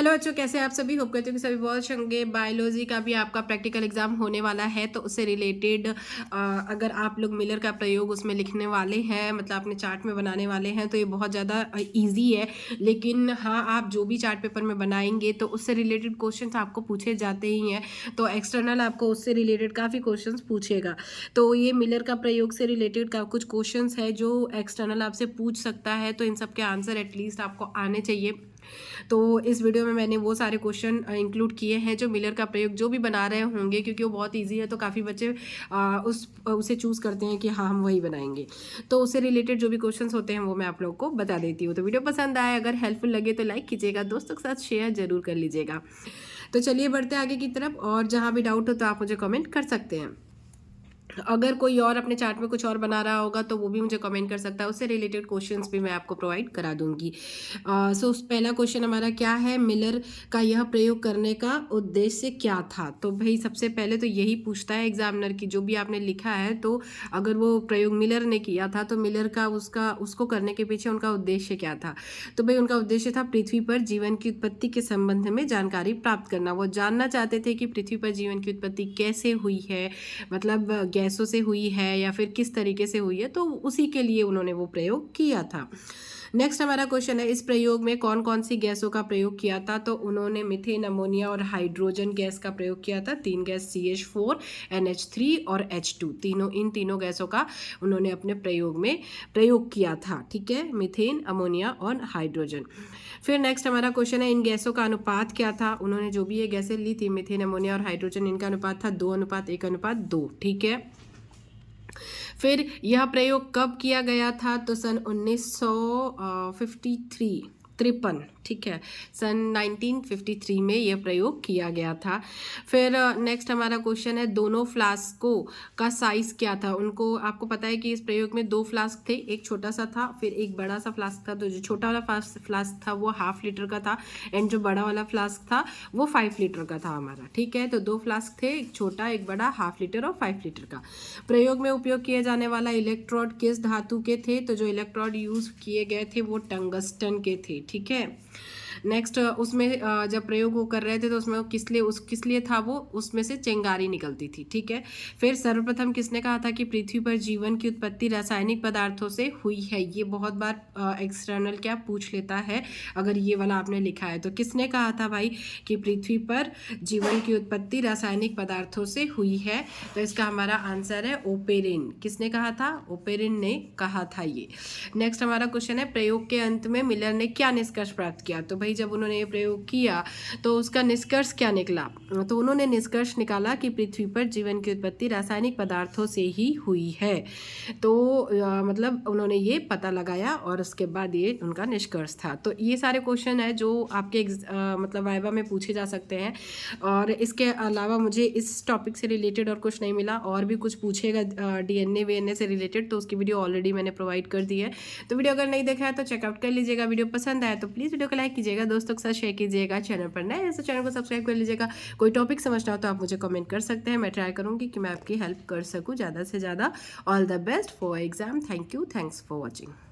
Hello बच्चों, कैसे हैं आप सभी। होप करते हो कि सभी बहुत अच्छे होंगे। बायोलॉजी का भी आपका प्रैक्टिकल एग्जाम होने वाला है, तो उससे रिलेटेड अगर आप लोग मिलर का प्रयोग उसमें लिखने वाले हैं, मतलब अपने चार्ट में बनाने वाले हैं, तो ये बहुत ज़्यादा इजी है। लेकिन हाँ, आप जो भी चार्ट पेपर में बनाएंगे तो उससे रिलेटेड क्वेश्चंस आपको पूछे जाते ही हैं। तो एक्सटर्नल आपको उससे रिलेटेड काफ़ी क्वेश्चंस पूछेगा। तो ये मिलर का प्रयोग से रिलेटेड का कुछ क्वेश्चंस है जो एक्सटर्नल आपसे पूछ सकता है, तो इन सब के आंसर एटलीस्ट आपको आने चाहिए। तो इस वीडियो में मैंने वो सारे क्वेश्चन इंक्लूड किए हैं जो मिलर का प्रयोग जो भी बना रहे होंगे, क्योंकि वो बहुत इजी है, तो काफ़ी बच्चे उसे चूज़ करते हैं कि हाँ हम वही बनाएंगे। तो उससे रिलेटेड जो भी क्वेश्चंस होते हैं वो मैं आप लोग को बता देती हूँ। तो वीडियो पसंद आए, अगर हेल्पफुल लगे तो लाइक कीजिएगा, दोस्तों के साथ शेयर जरूर कर लीजिएगा। तो चलिए बढ़ते हैं आगे की तरफ, और जहाँ भी डाउट हो तो आप मुझे कमेंट कर सकते हैं। अगर कोई और अपने चार्ट में कुछ और बना रहा होगा तो वो भी मुझे कमेंट कर सकता है, उससे रिलेटेड क्वेश्चंस भी मैं आपको प्रोवाइड करा दूंगी। सो पहला क्वेश्चन हमारा क्या है, मिलर का यह प्रयोग करने का उद्देश्य क्या था। तो भाई सबसे पहले तो यही पूछता है एग्जामिनर की, जो भी आपने लिखा है, तो अगर वो प्रयोग मिलर ने किया था तो मिलर का उसको करने के पीछे उनका उद्देश्य क्या था। तो भाई उनका उद्देश्य था पृथ्वी पर जीवन की उत्पत्ति के संबंध में जानकारी प्राप्त करना। वो जानना चाहते थे कि पृथ्वी पर जीवन की उत्पत्ति कैसे हुई है, मतलब गैसों से हुई है या फिर किस तरीके से हुई है, तो उसी के लिए उन्होंने वो प्रयोग किया था। नेक्स्ट हमारा क्वेश्चन है, इस प्रयोग में कौन कौन सी गैसों का प्रयोग किया था। तो उन्होंने मीथेन, अमोनिया और हाइड्रोजन गैस का प्रयोग किया था। तीन गैस CH4, NH3 और H2, इन तीनों गैसों का उन्होंने अपने प्रयोग में प्रयोग किया था। ठीक है, मीथेन, अमोनिया और हाइड्रोजन। फिर नेक्स्ट हमारा क्वेश्चन है, इन गैसों का अनुपात क्या था। उन्होंने जो भी ये गैसें ली थी, मीथेन, अमोनिया और हाइड्रोजन, इनका अनुपात था 2:1:2। ठीक है। फिर यह प्रयोग कब किया गया था। तो सन 1953, ठीक है, सन 1953 में यह प्रयोग किया गया था। फिर नेक्स्ट हमारा क्वेश्चन है, दोनों फ्लास्कों का साइज क्या था। उनको, आपको पता है कि इस प्रयोग में दो फ्लास्क थे, एक छोटा सा था फिर एक बड़ा सा फ्लास्क था। तो जो छोटा वाला फ्लास्क था वो 1/2 लीटर का था, एंड जो बड़ा वाला फ्लास्क था वो 5 लीटर का था हमारा। ठीक है, तो दो फ्लास्क थे, एक छोटा एक बड़ा, 1/2 लीटर और 5 लीटर का। प्रयोग में उपयोग किए जाने वाला इलेक्ट्रोड किस धातु के थे। तो जो इलेक्ट्रोड यूज किए गए थे वो टंगस्टन के थे। ठीक है। नेक्स्ट उसमें जब प्रयोग वो कर रहे थे तो उसमें किस लिए था वो, उसमें से चिंगारी निकलती थी। ठीक है। फिर सर्वप्रथम किसने कहा था कि पृथ्वी पर जीवन की उत्पत्ति रासायनिक पदार्थों से हुई है। ये बहुत बार एक्सटर्नल क्या पूछ लेता है, अगर ये वाला आपने लिखा है तो किसने कहा था भाई कि पृथ्वी पर जीवन की उत्पत्ति रासायनिक पदार्थों से हुई है। तो इसका हमारा आंसर है ओपेरिन। किसने कहा था, ओपेरिन ने कहा था ये। नेक्स्ट हमारा क्वेश्चन है, प्रयोग के अंत में मिलर ने क्या निष्कर्ष प्राप्त किया। तो भाई जब उन्होंने ये प्रयोग किया तो उसका निष्कर्ष क्या निकला। तो उन्होंने निष्कर्ष निकाला कि पृथ्वी पर जीवन की उत्पत्ति रासायनिक पदार्थों से ही हुई है। तो मतलब उन्होंने ये पता लगाया और उसके बाद ये उनका निष्कर्ष था। तो ये सारे क्वेश्चन है जो आपके मतलब वाइवा में पूछे जा सकते हैं। और इसके अलावा मुझे इस टॉपिक से रिलेटेड और कुछ नहीं मिला, और भी कुछ पूछेगा DNA वीएनए से रिलेटेड, तो उसकी वीडियो ऑलरेडी मैंने प्रोवाइड कर दी है। तो वीडियो अगर नहीं देखा है तो चेकआउट कर लीजिएगा। वीडियो पसंद आया तो प्लीज़ वीडियो को लाइक कीजिएगा, दोस्तों के साथ शेयर कीजिएगा। चैनल पर नए हैं तो चैनल को सब्सक्राइब कर लीजिएगा। कोई टॉपिक समझना हो तो आप मुझे कमेंट कर सकते हैं, मैं ट्राई करूँगी कि मैं आपकी हेल्प कर सकूँ ज़्यादा से ज़्यादा। All the best for exam. Thank you, thanks for watching.